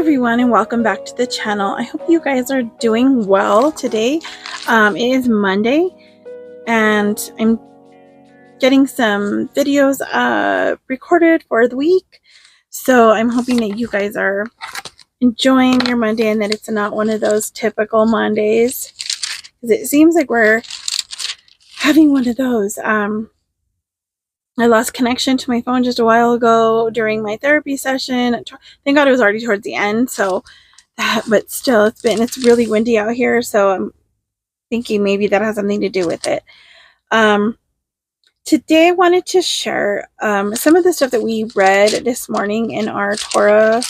everyone, and welcome back to the channel. I hope you guys are doing well today. It is Monday and I'm getting some videos recorded for the week, so I'm hoping that you guys are enjoying your Monday and that it's not one of those typical Mondays, because it seems like we're having one of those. I lost connection to my phone just a while ago during my therapy session. Thank God it was already towards the end, but still, it's really windy out here, so I'm thinking maybe that has something to do with it. Today I wanted to share some of the stuff that we read this morning in our Torah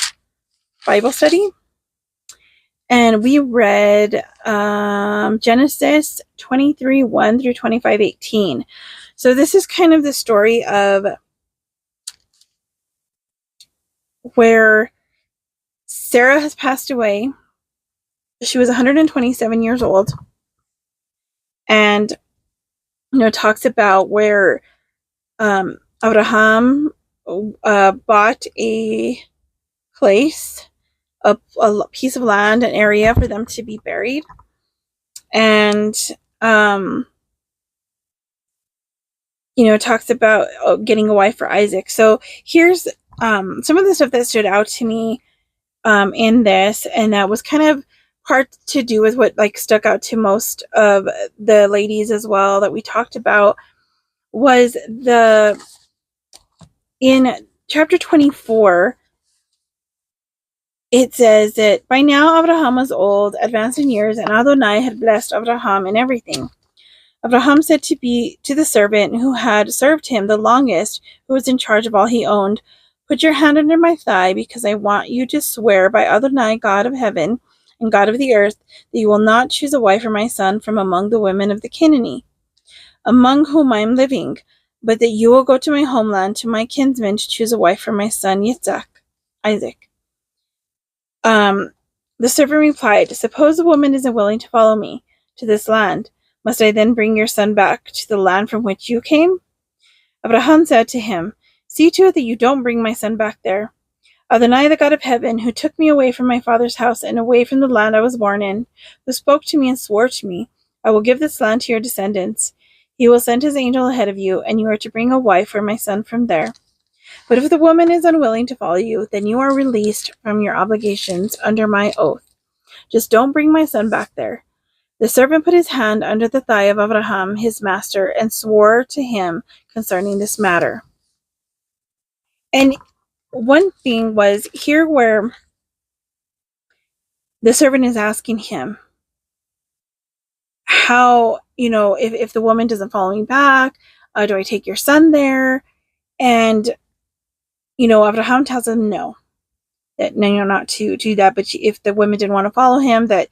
Bible study. And we read Genesis 23:1 through 25:18. So this is kind of the story of where Sarah has passed away. She was 127 years old. And, talks about where Abraham bought a place, a piece of land, an area for them to be buried. And, talks about getting a wife for Isaac. So here's some of the stuff that stood out to me in this, and that was kind of part to do with what stuck out to most of the ladies as well that we talked about, was in chapter 24, it says that by now Abraham was old, advanced in years, and Adonai had blessed Abraham in everything. Abraham said to the servant who had served him the longest, who was in charge of all he owned, "Put your hand under my thigh, because I want you to swear by Adonai, God of heaven and God of the earth, that you will not choose a wife for my son from among the women of the Canaanite, among whom I am living, but that you will go to my homeland, to my kinsmen, to choose a wife for my son Isaac." The servant replied, "Suppose the woman isn't willing to follow me to this land. Must I then bring your son back to the land from which you came?" Abraham said to him, "See to it that you don't bring my son back there. Adonai, the God of heaven, who took me away from my father's house and away from the land I was born in, who spoke to me and swore to me, 'I will give this land to your descendants.' He will send his angel ahead of you, and you are to bring a wife for my son from there. But if the woman is unwilling to follow you, then you are released from your obligations under my oath. Just don't bring my son back there." The servant put his hand under the thigh of Abraham, his master, and swore to him concerning this matter. And one thing was here where the servant is asking him how, if the woman doesn't follow me back, do I take your son there? And, Abraham tells him no, not to do that. But if the woman didn't want to follow him, that,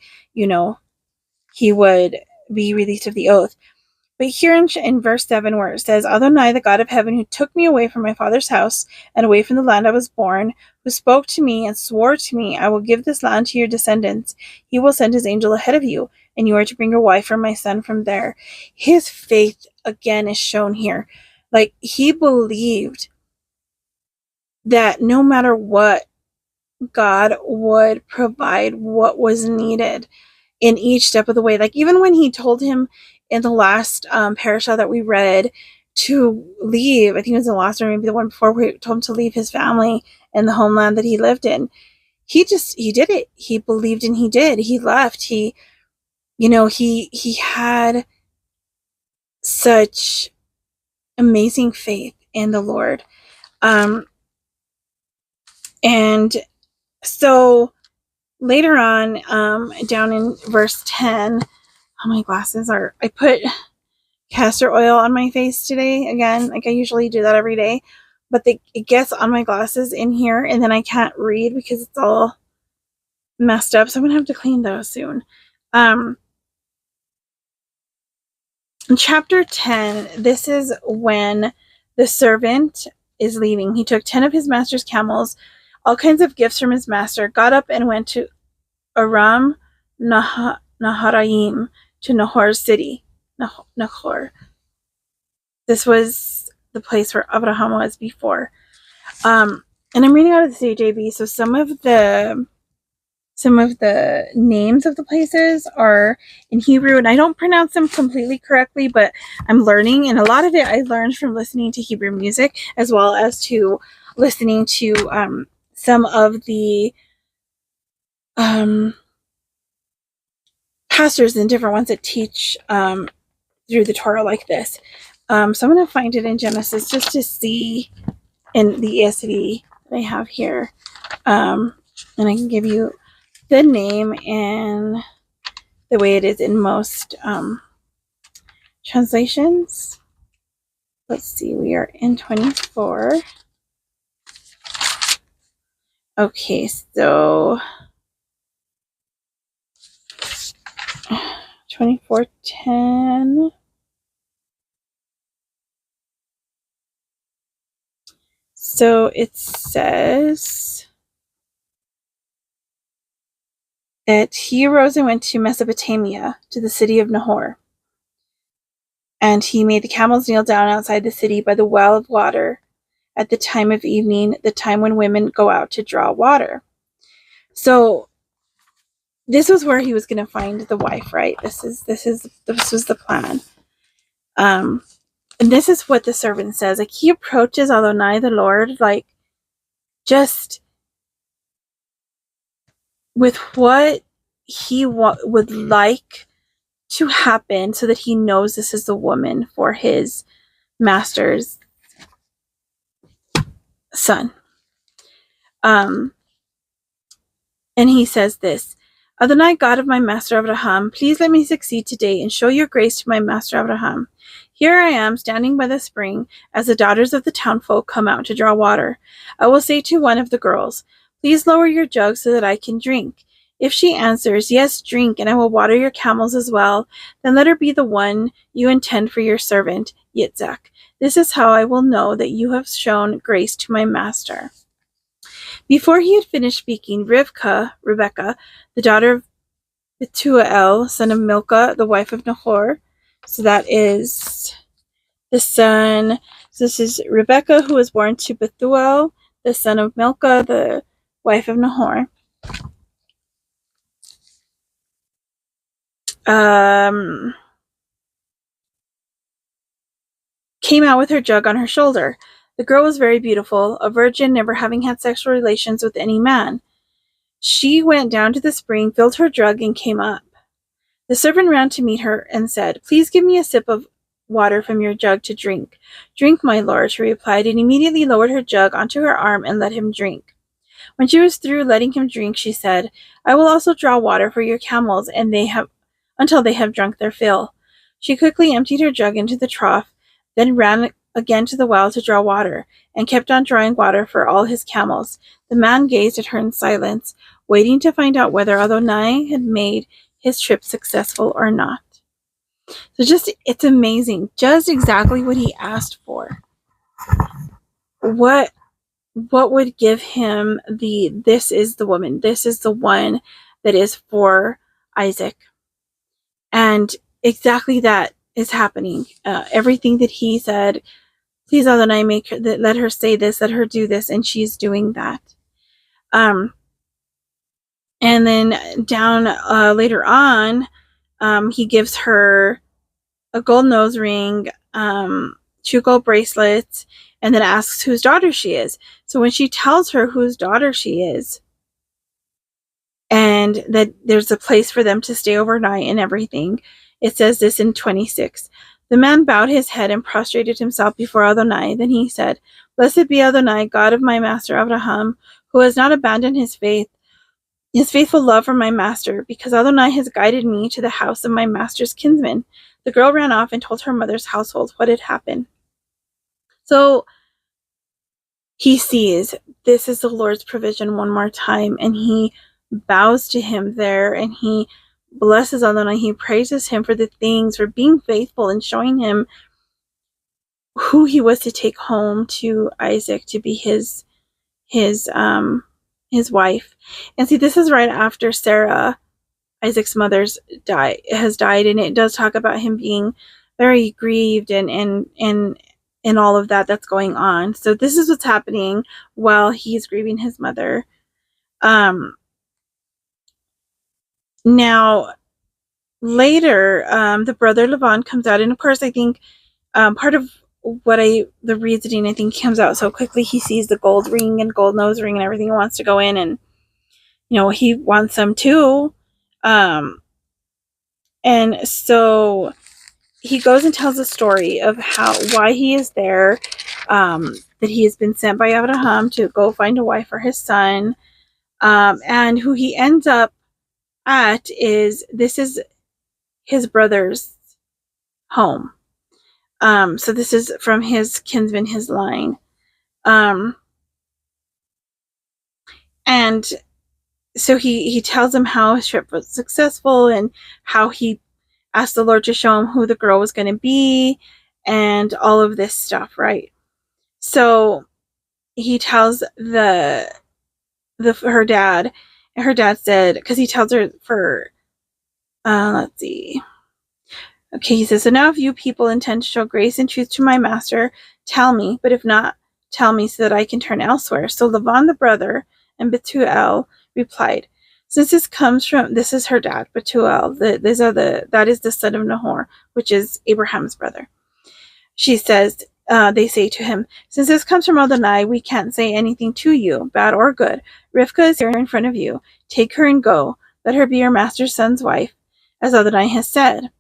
he would be released of the oath. But here in verse 7, where it says, "Adonai, the God of heaven, who took me away from my father's house and away from the land I was born, who spoke to me and swore to me, 'I will give this land to your descendants.' He will send his angel ahead of you, and you are to bring your wife for my son from there." His faith, again, is shown here. He believed that no matter what, God would provide what was needed in each step of the way. Even when he told him in the last parasha that we read to leave, I think it was the last one, maybe the one before, where he told him to leave his family and the homeland that he lived in, he did it. He believed, and he did. He left. He had such amazing faith in the Lord. And so later on, down in verse 10, my glasses I put castor oil on my face today again, I usually do that every day, but it gets on my glasses in here, and then I can't read because it's all messed up, so I'm gonna have to clean those soon. In chapter 10, this is when the servant is leaving. He took 10 of his master's camels, all kinds of gifts from his master, got up and went to Aram Naharaim, to Nahor's city. Nahor. This was the place where Abraham was before. And I'm reading out of the CJB, so some of the some of the names of the places are in Hebrew, and I don't pronounce them completely correctly, but I'm learning, and a lot of it I learned from listening to Hebrew music, as well as to listening to some of the pastors and different ones that teach through the Torah like this. So I'm going to find it in Genesis just to see in the ESV that I have here. And I can give you the name and the way it is in most translations. Let's see, we are in 24. Okay, so 24:10. So it says that he arose and went to Mesopotamia, to the city of Nahor. And he made the camels kneel down outside the city by the well of water at the time of evening, the time when women go out to draw water. So this was where he was going to find the wife, right? This was the plan. And this is what the servant says. Like, he approaches Adonai, the Lord, like, just with what he would like to happen, so that he knows this is the woman for his master's son. And he says this: Adonai, God of my master Abraham, please let me succeed today and show your grace to my master Abraham. Here I am, standing by the spring, as the daughters of the townfolk come out to draw water. I will say to one of the girls, please lower your jug so that I can drink. If she answers, yes, drink, and I will water your camels as well, then let her be the one you intend for your servant, Yitzhak. This is how I will know that you have shown grace to my master. Before he had finished speaking, Rebecca, the daughter of Bethuel, son of Milcah, the wife of Nahor, so that is the son, so this is Rebecca, who was born to Bethuel, the son of Milcah, the wife of Nahor. Came out with her jug on her shoulder. The girl was very beautiful, a virgin, never having had sexual relations with any man. She went down to the spring, filled her jug, and came up. The servant ran to meet her and said, please give me a sip of water from your jug to drink. Drink, my lord, she replied, and immediately lowered her jug onto her arm and let him drink. When she was through letting him drink, she said, I will also draw water for your camels, and until they have drunk their fill. She quickly emptied her jug into the trough, then ran again to the well to draw water, and kept on drawing water for all his camels. The man gazed at her in silence, waiting to find out whether Adonai had made his trip successful or not. So it's amazing. Just exactly what he asked for. What would give him this is the woman, this is the one that is for Isaac. And exactly that is happening. Everything that he said, please Adonai, let her say this, let her do this, and she's doing that. And then down later on, he gives her a gold nose ring, 2 gold bracelets, and then asks whose daughter she is. So when she tells her whose daughter she is, and that there's a place for them to stay overnight and everything, it says this in 26. The man bowed his head and prostrated himself before Adonai. Then he said, Blessed be Adonai, God of my master Abraham, who has not abandoned his faithful love for my master, because Adonai has guided me to the house of my master's kinsman. The girl ran off and told her mother's household what had happened. So he sees this is the Lord's provision one more time, and he bows to him there, and he blesses Adonai. He praises him for the things, for being faithful and showing him who he was to take home to Isaac to be his wife. And see, this is right after Sarah, Isaac's mother, has died, and it does talk about him being very grieved and all of that's going on. So this is what's happening while he's grieving his mother. Now, later, the brother Laban comes out, and of course, I think part of the reasoning I think comes out so quickly. He sees the gold ring and gold nose ring and everything. He wants to go in, and he wants them too. And so he goes and tells a story of why he is there. That he has been sent by Abraham to go find a wife for his son. And who he ends up at is his brother's home. So this is from his kinsman, his line. And so he tells him how his trip was successful and how he asked the Lord to show him who the girl was going to be and all of this stuff, right? So he tells her dad, and her dad said, because he tells her let's see. Okay, he says, so now if you people intend to show grace and truth to my master, tell me, but if not, tell me so that I can turn elsewhere. So Laban the brother and Bethuel replied, since this is her dad, Bethuel, that is the son of Nahor, which is Abraham's brother. She says, they say to him, since this comes from Adonai, we can't say anything to you, bad or good. Rivka is here in front of you. Take her and go. Let her be your master's son's wife, as Adonai has said.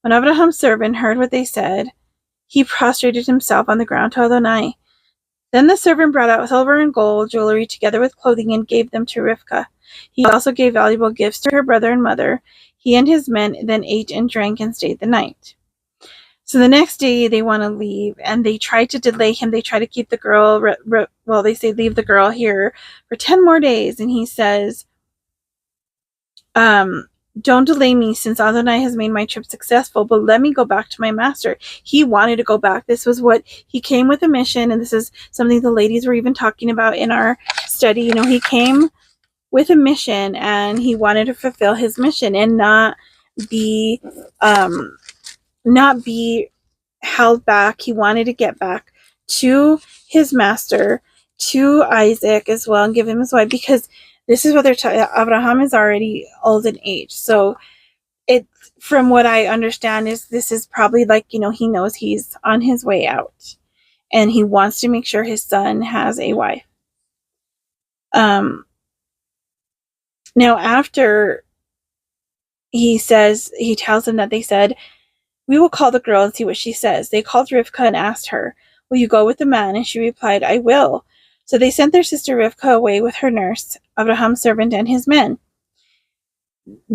When Abraham's servant heard what they said, he prostrated himself on the ground to Adonai. Then the servant brought out silver and gold, jewelry, together with clothing, and gave them to Rivka. He also gave valuable gifts to her brother and mother. He and his men then ate and drank and stayed the night. So the next day they want to leave, and they try to delay him. They try to keep the girl, they say leave the girl here for 10 more days. And he says, don't delay me, since Adonai has made my trip successful, but let me go back to my master. He wanted to go back. This was what he came with, a mission, and this is something the ladies were even talking about in our study. He came with a mission, and he wanted to fulfill his mission and not be held back. He wanted to get back to his master, to Isaac as well, and give him his wife, because this is what they're talking. Abraham is already old in age, so from what I understand, this is probably like, he knows he's on his way out, and he wants to make sure his son has a wife. Now, after he tells them that they said, we will call the girl and see what she says. They called Rivka and asked her, will you go with the man? And she replied, I will. So they sent their sister Rivka away with her nurse, Abraham's servant, and his men.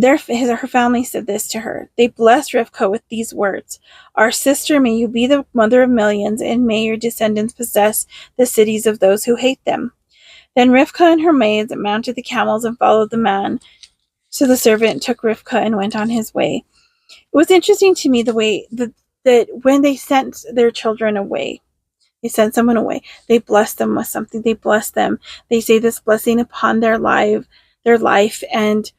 Her family said this to her. They blessed Rivka with these words, our sister, may you be the mother of millions, and may your descendants possess the cities of those who hate them. Then Rivka and her maids mounted the camels and followed the man. So the servant took Rivka and went on his way. It was interesting to me the way that when they sent their children away, they sent someone away, they blessed them with something. They blessed them. They say this blessing upon their life, and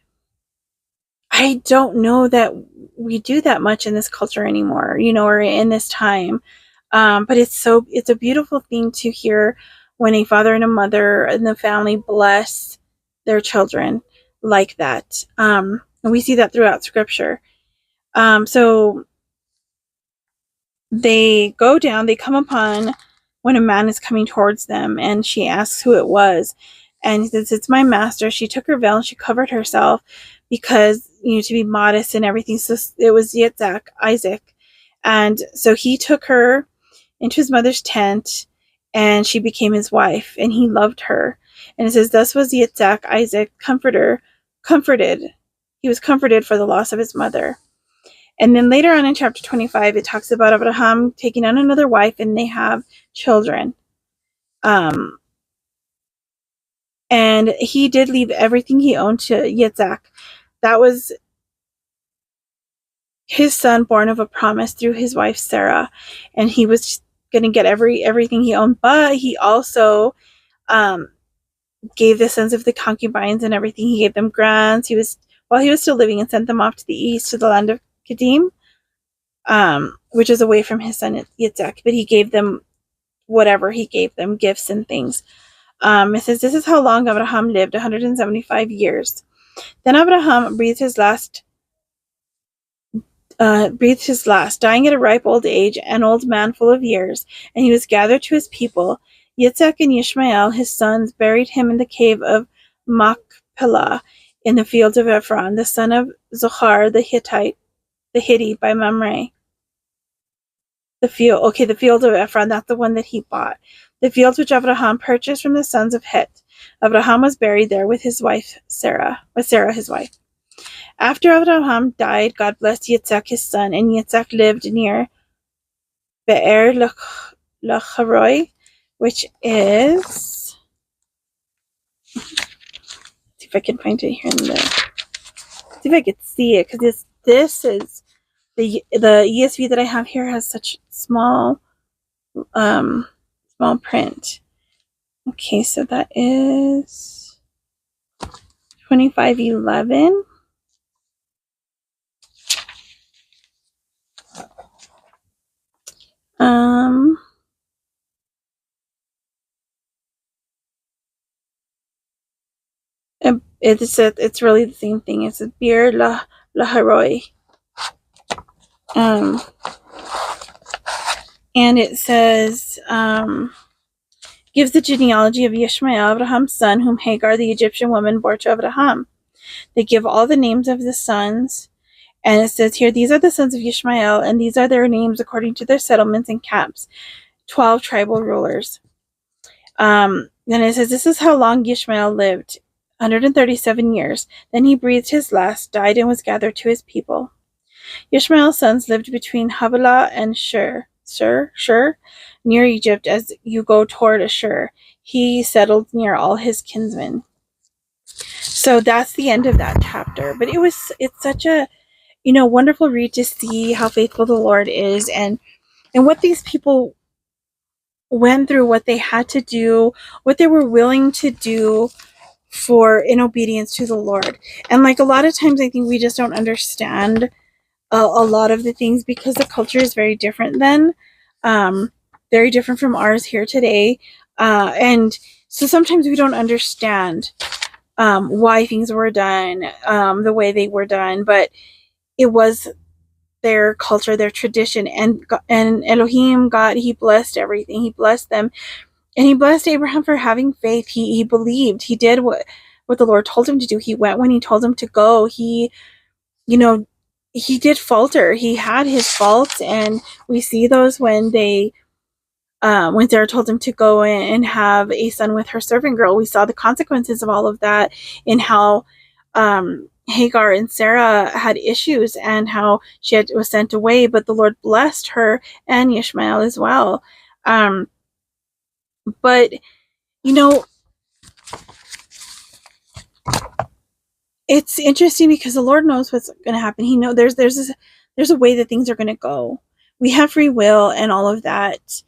I don't know that we do that much in this culture anymore, or in this time. But it's a beautiful thing to hear when a father and a mother and the family bless their children like that. And we see that throughout Scripture. So they go down, they come upon when a man is coming towards them, and she asks who it was. And he says, it's my master. She took her veil and she covered herself because, to be modest and everything. So it was Yitzhak, Isaac. And so he took her into his mother's tent, and she became his wife, and he loved her. And it says, thus was Yitzhak, Isaac, comforted. He was comforted for the loss of his mother. And then later on in chapter 25, it talks about Abraham taking on another wife, and they have children. And he did leave everything he owned to Yitzhak. That was his son, born of a promise through his wife Sarah, and he was going to get everything he owned. But he also gave the sons of the concubines and everything. He gave them grants. While he was still living, and sent them off to the east to the land of Kedim, which is away from his son Yitzhak. But he gave them whatever he gave them, gifts and things. It says, this is how long Abraham lived, 175 years. Then Abraham breathed his last, dying at a ripe old age, an old man full of years, and he was gathered to his people. Yitzhak and Ishmael, his sons, buried him in the cave of Machpelah in the field of Ephron, the son of Zohar the Hittite by Mamre. The field of Ephron, that's the one that he bought. The fields which Abraham purchased from the sons of Het. Abraham was buried there with his wife Sarah, his wife. After Abraham died, God blessed Yitzhak his son, and Yitzhak lived near Be'er Lacharoi, which is, see if I can find it here in the, see if I can see it, because this is the ESV that I have here has such small print. Okay, so that is 25:11. It's really the same thing. It's a Be'er Laharoi. And it says, gives the genealogy of Ishmael, Abraham's son, whom Hagar, the Egyptian woman, bore to Abraham. They give all the names of the sons, and it says here, these are the sons of Ishmael, and these are their names according to their settlements and camps, 12 tribal rulers. Then it says, this is how long Ishmael lived, 137 years. Then he breathed his last, died, and was gathered to his people. Ishmael's sons lived between Havilah and Shur, near Egypt as you go toward Ashur. He settled near all his kinsmen. So that's the end of that chapter. But it's such a, wonderful read to see how faithful the Lord is and what these people went through, what they had to do, what they were willing to do in obedience to the Lord. And like a lot of times I think we just don't understand a lot of the things because the culture is very different then, very different from ours here today. And so sometimes we don't understand why things were done the way they were done, but it was their culture, their tradition, and Elohim, God, he blessed everything. He blessed them, and he blessed Abraham for having faith. He believed. He did what the Lord told him to do. He went when he told him to go. He did falter. He had his faults, and we see those when Sarah told him to go and have a son with her servant girl. We saw the consequences of all of that in how Hagar and Sarah had issues and how she was sent away, but the Lord blessed her and Ishmael as well. But it's interesting because the Lord knows what's going to happen. He knows there's a way that things are going to go. We have free will and all of that.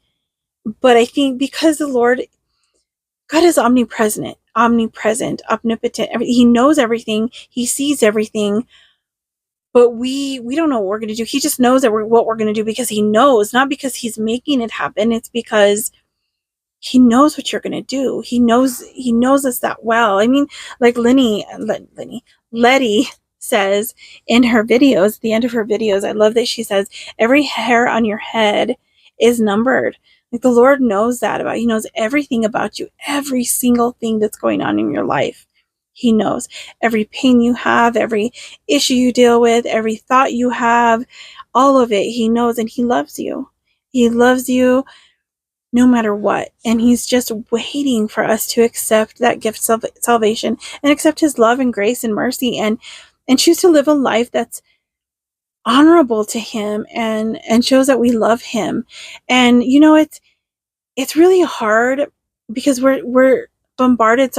But I think because God is omnipresent, omnipotent. He knows everything. He sees everything. But we don't know what we're going to do. He just knows what we're going to do because he knows, not because he's making it happen. It's because he knows what you're going to do. He knows us that well. I mean, like Letty says in her videos, at the end of her videos, I love that she says, every hair on your head is numbered. Like the Lord knows that about you. He knows everything about you, every single thing that's going on in your life. He knows every pain you have, every issue you deal with, every thought you have, all of it. He knows, and he loves you. He loves you no matter what. And he's just waiting for us to accept that gift of salvation and accept his love and grace and mercy and choose to live a life that's honorable to him and shows that we love him. And it's really hard because we're bombarded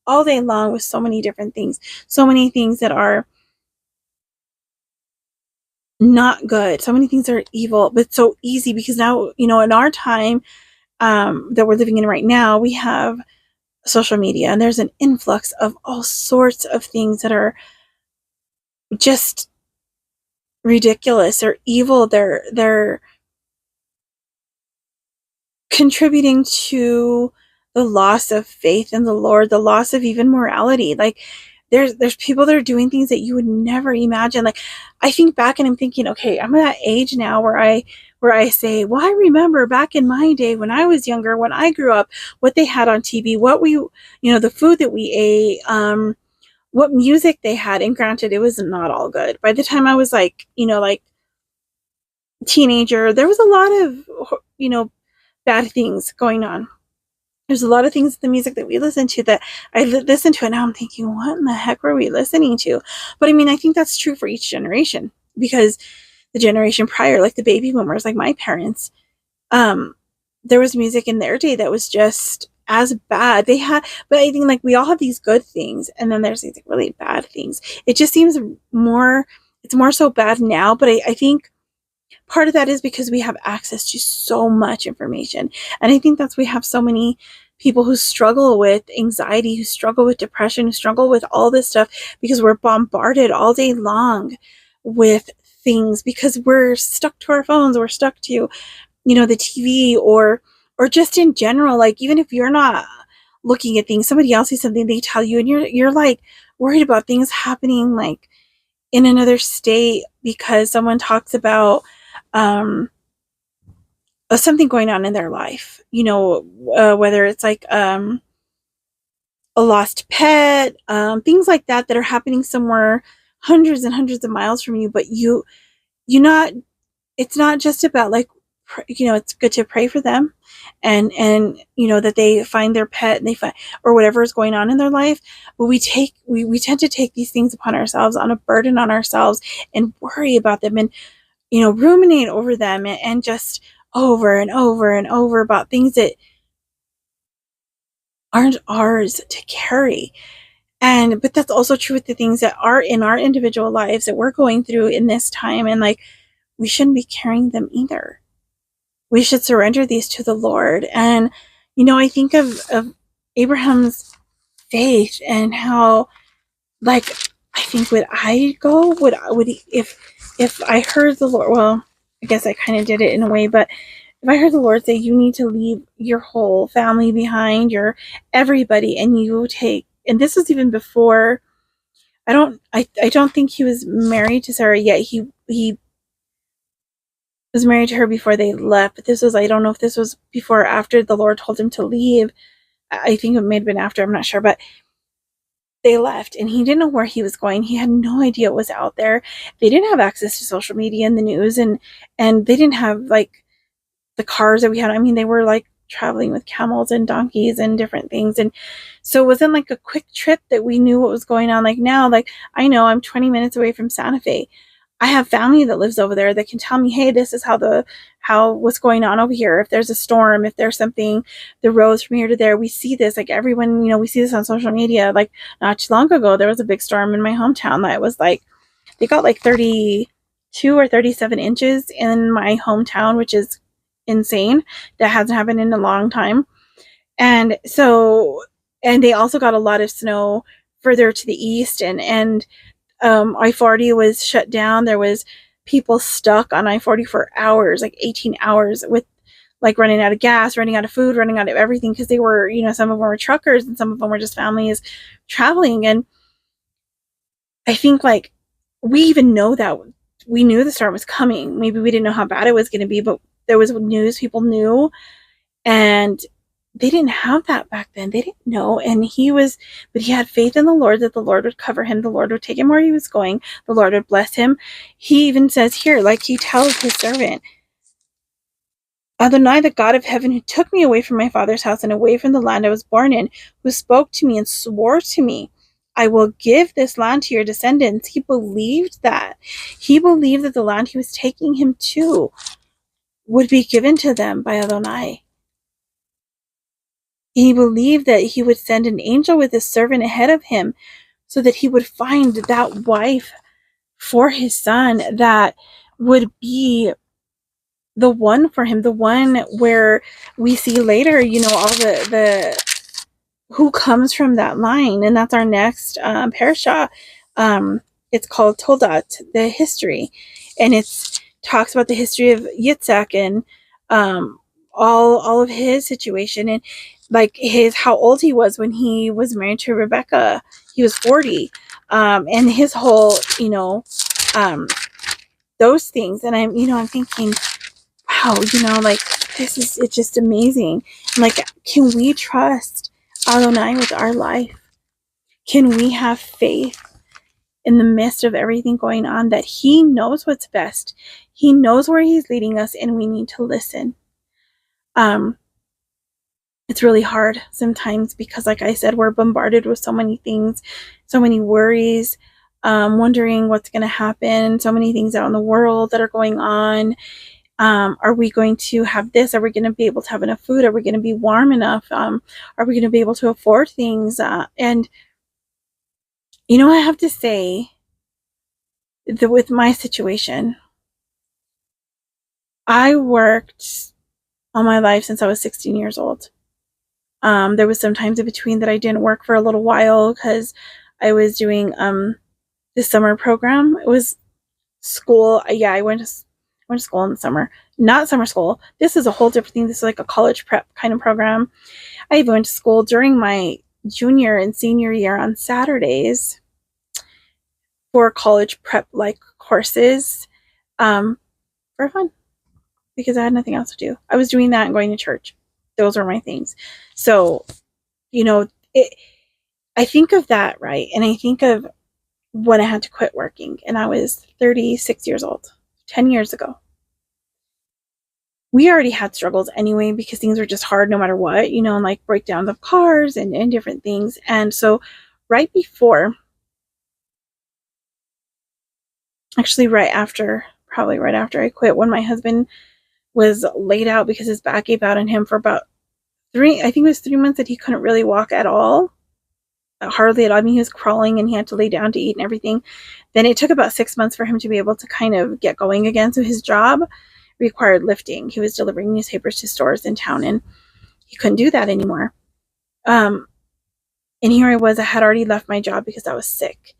all day long with so many different things, so many things that are not good, so many things that are evil, but so easy because now, in our time that we're living in right now, we have social media and there's an influx of all sorts of things that are just ridiculous or evil. They're contributing to the loss of faith in the Lord, the loss of even morality. Like there's people that are doing things that you would never imagine. Like, I think back and I'm thinking, okay, I'm at that age now where I say, well, I remember back in my day when I was younger, when I grew up, what they had on TV, what we, the food that we ate, what music they had. And granted, it was not all good. By the time I was like, like teenager, there was a lot of, bad things going on. There's a lot of things in the music that we listen to that I listen to, and now I'm thinking, what in the heck were we listening to? But I mean, I think that's true for each generation, because the generation prior, like the baby boomers, like my parents, there was music in their day that was just as bad. But I think, like, we all have these good things, and then there's these really bad things. It just seems it's more so bad now, but I think part of that is because we have access to so much information. And I think that's, we have so many people who struggle with anxiety, who struggle with depression, who struggle with all this stuff, because we're bombarded all day long with things, because we're stuck to our phones, we're stuck to, the TV, or just in general. Like, even if you're not looking at things, somebody else sees something, they tell you, and you're like worried about things happening like in another state because someone talks about something going on in their life, whether it's like a lost pet, things like that are happening somewhere hundreds and hundreds of miles from you. But it's not just about, like, it's good to pray for them, and that they find their pet, and they find, or whatever is going on in their life. But we tend to take these things upon ourselves, on a burden on ourselves, and worry about them, and ruminate over them, and just over and over and over about things that aren't ours to carry. But that's also true with the things that are in our individual lives that we're going through in this time. And, like, we shouldn't be carrying them either. We should surrender these to the Lord. And, I think of Abraham's faith, and how, like, I think, would if I heard the Lord, well, I guess I kind of did it in a way, but if I heard the Lord say, you need to leave your whole family behind, your everybody, and and this was even before, I don't think he was married to Sarah yet. He was married to her before they left, but I don't know if this was before or after the Lord told him to leave. I think it may have been after, I'm not sure, but they left, and he didn't know where he was going. He had no idea what was out there. They didn't have access to social media and the news, and they didn't have, like, the cars that we had. I mean, they were, like, traveling with camels and donkeys and different things. And so it wasn't like a quick trip that we knew what was going on. Like, now, like, I know I'm 20 minutes away from Santa Fe. I have family that lives over there that can tell me, hey, this is how what's going on over here. If there's a storm, if there's something, the roads from here to there, we see this. Like, everyone, we see this on social media. Like, not too long ago, there was a big storm in my hometown that was like, they got like 32 or 37 inches in my hometown, which is insane. That hasn't happened in a long time. And they also got a lot of snow further to the east, and I-40 was shut down. There was people stuck on I-40 for hours, like 18 hours, with, like, running out of gas, running out of food, running out of everything, because they were, some of them were truckers, and some of them were just families traveling. And I think, like, we even know that we knew the storm was coming. Maybe we didn't know how bad it was going to be, but there was news, people knew, and they didn't have that back then. They didn't know. And he had faith in the Lord, that the Lord would cover him. The Lord would take him where he was going. The Lord would bless him. He even says here, like, he tells his servant, Adonai, the God of heaven, who took me away from my father's house and away from the land I was born in, who spoke to me and swore to me, I will give this land to your descendants. He believed that. He believed that the land he was taking him to would be given to them by Adonai. He believed that he would send an angel with his servant ahead of him, so that he would find that wife for his son that would be the one for him, the one where we see later, all the who comes from that line. And that's our next parasha. It's called Toldat, the history, and it's talks about the history of Yitzhak, and all of his situation, and, like, how old he was when he was married to Rebecca. He was 40. And his whole, those things. And I'm thinking, wow, like, it's just amazing. Like, can we trust Adonai with our life? Can we have faith in the midst of everything going on that he knows what's best? He knows where he's leading us, and we need to listen. It's really hard sometimes because, like I said, we're bombarded with so many things, so many worries, wondering what's going to happen, so many things out in the world that are going on. Are we going to have this? Are we going to be able to have enough food? Are we going to be warm enough? Are we going to be able to afford things? And I have to say that with my situation, I worked all my life since I was 16 years old. There was some times in between that I didn't work for a little while because I was doing the summer program. It was school. Yeah, I went to school in the summer. Not summer school. This is a whole different thing. This is like a college prep kind of program. I even went to school during my junior and senior year on Saturdays for college prep like courses for fun because I had nothing else to do. I was doing that and going to church. Those were my things. So, I think of that, right? And I think of when I had to quit working and I was 36 years old, 10 years ago. We already had struggles anyway because things were just hard no matter what, and like breakdowns of cars and different things. And so probably right after I quit, when my husband was laid out because his back gave out on him for about 3 months that he couldn't really walk at all. Hardly at all. I mean, he was crawling and he had to lay down to eat and everything. Then it took about 6 months for him to be able to kind of get going again. So his job required lifting. He was delivering newspapers to stores in town and he couldn't do that anymore. And here I was, I had already left my job because I was sick.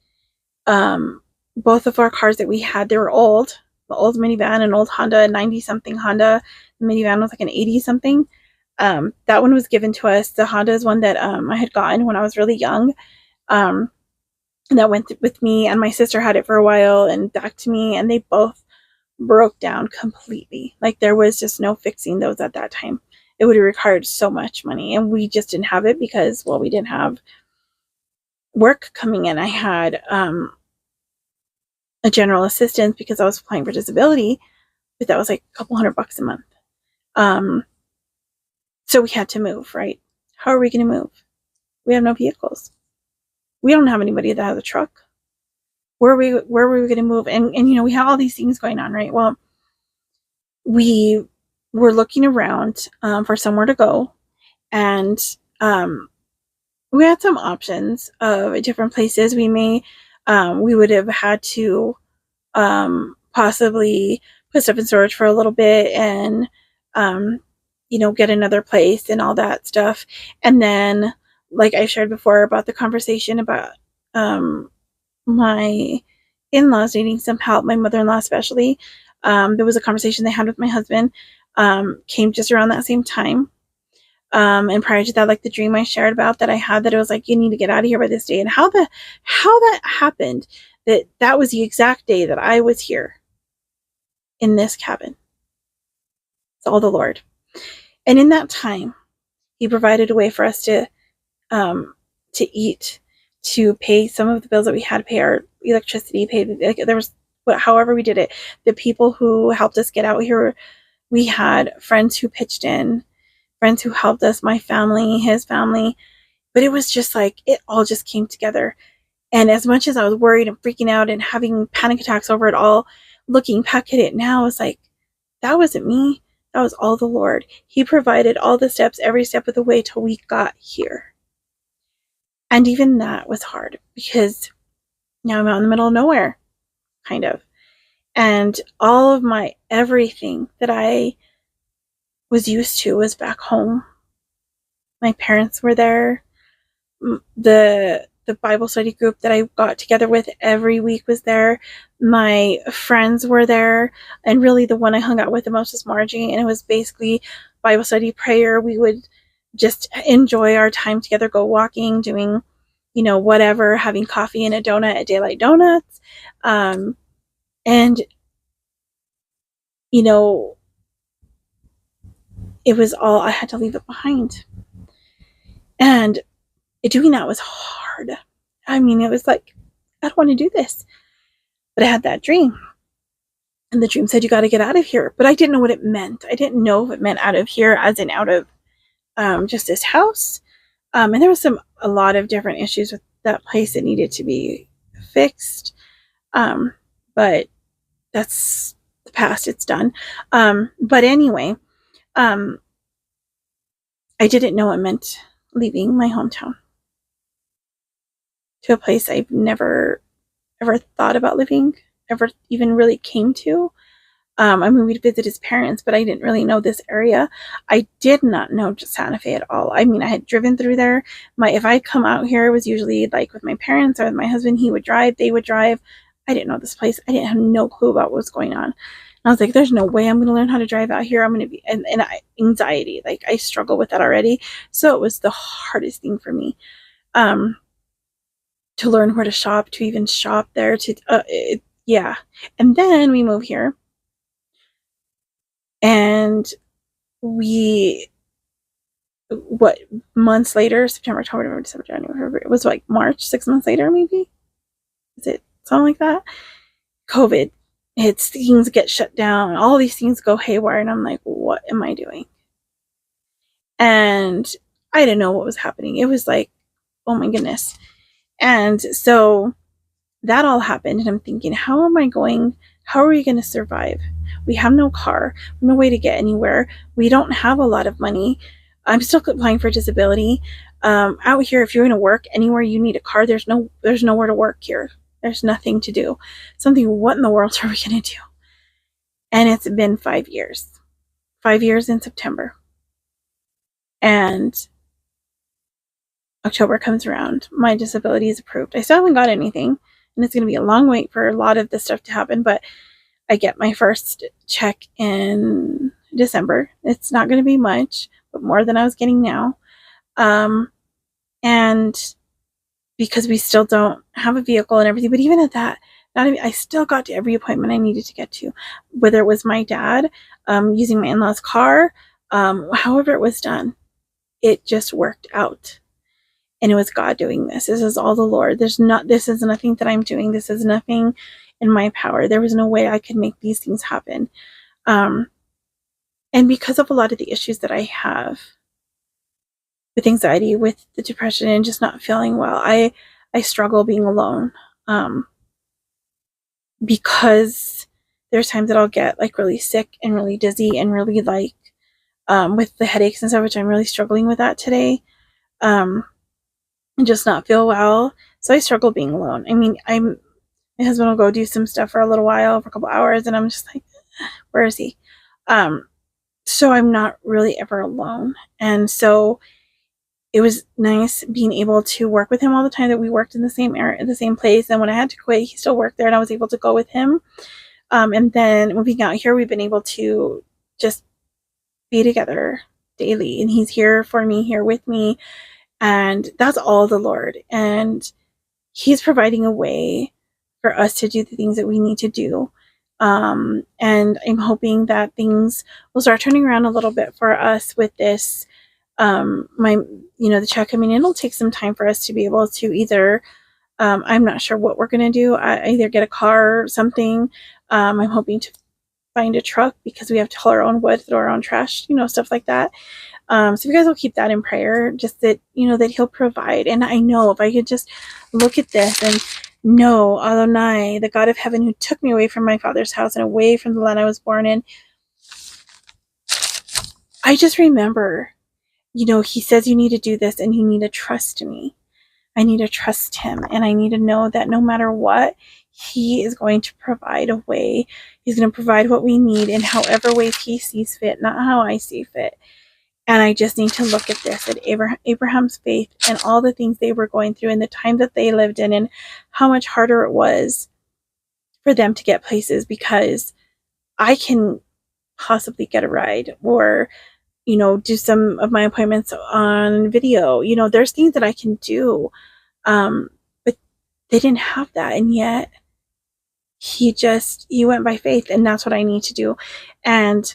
Both of our cars that we had, they were old. The old minivan, an old Honda, a 90-something Honda. The minivan was like an 80-something. That one was given to us. The Honda is one that I had gotten when I was really young. And that went with me, and my sister had it for a while and back to me, and they both broke down completely. Like, there was just no fixing those at that time. It would have required so much money, and we just didn't have it because, well, we didn't have work coming in. I had a general assistance because I was applying for disability, but that was like a couple $100 a month. So we had to move, right? How are we going to move? We have no vehicles. We don't have anybody that has a truck. Where were we going to move? And we had all these things going on, right? Well, we were looking around for somewhere to go, and we had some options of different places. We would have had to possibly put stuff in storage for a little bit and get another place and all that stuff. And then, like I shared before about the conversation about my in-laws needing some help, my mother-in-law especially, there was a conversation they had with my husband, came just around that same time. And prior to that, like the dream I shared about that I had, that it was like, you need to get out of here by this day. And how that happened, that was the exact day that I was here in this cabin. It's all the Lord. And in that time, he provided a way for us to eat, to pay some of the bills that we had, pay our electricity, however we did it. The people who helped us get out here, we had friends who pitched in, friends who helped us, my family, his family. But it was just like, it all just came together. And as much as I was worried and freaking out and having panic attacks over it all, looking back at it now, it's like, that wasn't me. That was all the Lord. He provided all the steps, every step of the way till we got here. And even that was hard because now I'm out in the middle of nowhere, kind of. And all of my everything that I was used to was back home. My parents were there. The Bible study group that I got together with every week was there. My friends were there. And really the one I hung out with the most was Margie. And it was basically Bible study, prayer. We would just enjoy our time together, go walking, doing whatever, having coffee and a donut at Daylight Donuts. And, it was all, I had to leave it behind. And doing that was hard. I mean, it was like, I don't want to do this. But I had that dream. And the dream said, you got to get out of here. But I didn't know what it meant. I didn't know if it meant out of here as in out of just this house. And there was a lot of different issues with that place that needed to be fixed. But that's the past. It's done. But anyway, I didn't know it meant leaving my hometown to a place I've never ever thought about living, ever even really came to. I mean, we'd visit his parents, but I didn't really know this area. I did not know Santa Fe at all. I mean, I had driven through there. If I'd come out here, it was usually like with my parents or with my husband. He would drive, they would drive. I didn't know this place. I didn't have no clue about what was going on. And I was like, there's no way I'm going to learn how to drive out here. I'm going to be, and anxiety, like I struggle with that already. So it was the hardest thing for me, to learn where to shop, to even shop there, yeah. And then we move here. And months later, September, October, November, December, January, it was like March, 6 months later, maybe? Is it something like that? COVID hits, things get shut down, all these things go haywire, and I'm like, what am I doing? And I didn't know what was happening. It was like, oh my goodness. And so that all happened, and I'm thinking, how are we going to survive? We have no car, no way to get anywhere. We don't have a lot of money. I'm still applying for disability. Out here, if you're going to work anywhere, you need a car. There's nowhere to work here. There's nothing to do. What in the world are we going to do? And it's been 5 years. 5 years in September. And October comes around. My disability is approved. I still haven't got anything. And it's going to be a long wait for a lot of this stuff to happen. But I get my first check in December. It's not going to be much, but more than I was getting now. And because we still don't have a vehicle and everything, but even at that, I still got to every appointment I needed to get to, whether it was my dad, using my in-laws' car, however it was done, it just worked out. And it was God doing this. This is all the Lord. This is nothing that I'm doing. This is nothing in my power. There was no way I could make these things happen. And because of a lot of the issues that I have with anxiety, with the depression, and just not feeling well, I struggle being alone. Because there's times that I'll get like really sick and really dizzy and really like, with the headaches and stuff, which I'm really struggling with that today. And just not feel well. So I struggle being alone. I mean, my husband will go do some stuff for a little while, for a couple hours, and I'm just like, where is he? So I'm not really ever alone. And so it was nice being able to work with him all the time, that we worked in the same area, in the same place. And when I had to quit, he still worked there, and I was able to go with him. And then moving out here, we've been able to just be together daily. And he's here for me, here with me. And that's all the Lord. And he's providing a way for us to do the things that we need to do. And I'm hoping that things will start turning around a little bit for us with this. The check coming in will take some time for us to be able to either, I'm not sure what we're going to do. Either get a car or something. I'm hoping to find a truck, because we have to haul our own wood, throw our own trash, stuff like that. So if you guys will keep that in prayer, just that, that he'll provide. And I know if I could just look at this and know Adonai, the God of heaven, who took me away from my father's house and away from the land I was born in. I just remember, he says you need to do this, and you need to trust me. I need to trust him, and I need to know that no matter what, he is going to provide a way. He's going to provide what we need in however ways he sees fit, not how I see fit. And I just need to look at this, at Abraham's faith and all the things they were going through and the time that they lived in, and how much harder it was for them to get places, because I can possibly get a ride, or, do some of my appointments on video. There's things that I can do. But they didn't have that, and yet he went by faith, and that's what I need to do. And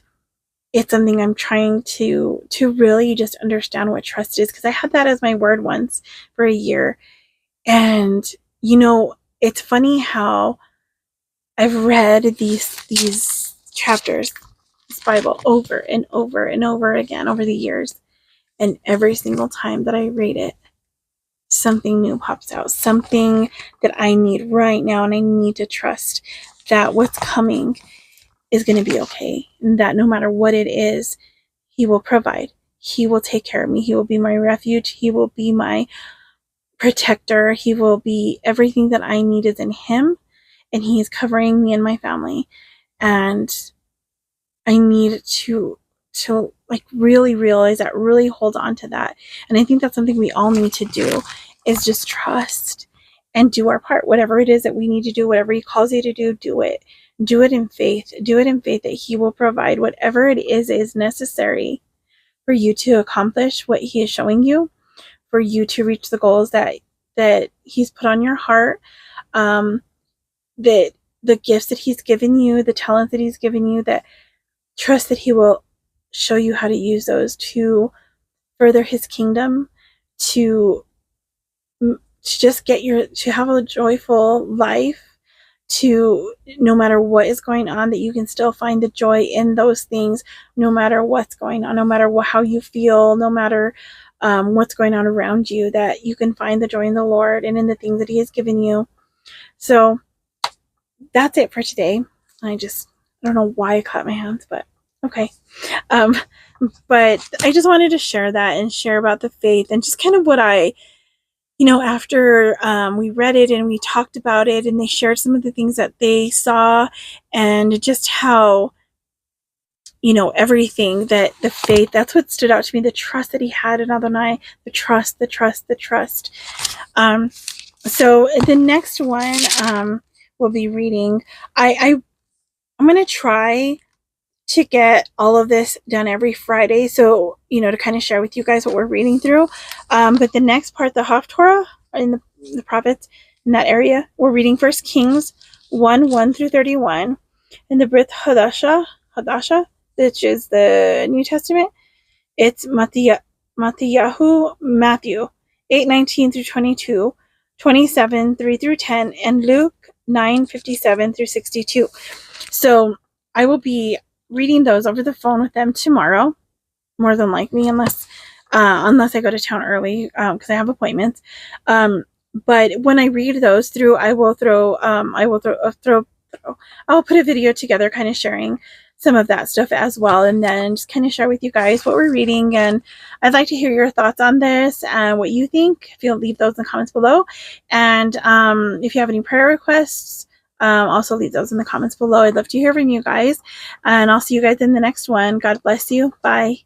it's something I'm trying to really just understand what trust is, because I had that as my word once for a year. And it's funny how I've read these chapters, this Bible, over and over and over again over the years, and every single time that I read it, something new pops out, something that I need right now, and I need to trust that what's coming is going to be okay, and that no matter what it is, he will provide. He will take care of me. He will be my refuge. He will be my protector. He will be everything that I need is in him, and he is covering me and my family. And I need to like really realize that, really hold on to that. And I think that's something we all need to do, is just trust and do our part. Whatever it is that we need to do, whatever he calls you to do, do it. Do it in faith. Do it in faith that he will provide whatever it is necessary for you to accomplish what he is showing you, for you to reach the goals that he's put on your heart, that the gifts that he's given you, the talents that he's given you, that trust that he will show you how to use those to further his kingdom, to just to have a joyful life, to no matter what is going on, that you can still find the joy in those things, no matter what's going on, no matter how you feel, no matter what's going on around you, that you can find the joy in the Lord and in the things that he has given you. So that's it for today. I don't know why I clapped my hands, but okay. But I just wanted to share that and share about the faith, and just kind of what I, after we read it and we talked about it, and they shared some of the things that they saw, and just how, everything, that the faith, that's what stood out to me, the trust that he had in Adonai, the trust. So the next one we'll be reading, I'm going to try to get all of this done every Friday, so to kind of share with you guys what we're reading through. But the next part, the Haftorah, in the prophets in that area, we're reading 1 Kings 1 through 31, and the Brit Hadasha, which is the New Testament. It's Matthew 8:19 through 22, 27 3 through 10, and Luke 9:57 through 62. So I will be reading those over the phone with them tomorrow, more than likely, unless I go to town early, because I have appointments. But when I read those through, I will put a video together, kind of sharing some of that stuff as well, and then just kind of share with you guys what we're reading. And I'd like to hear your thoughts on this and what you think. If you'll leave those in the comments below, and if you have any prayer requests, also leave those in the comments below. I'd love to hear from you guys, and I'll see you guys in the next one. God bless you. Bye.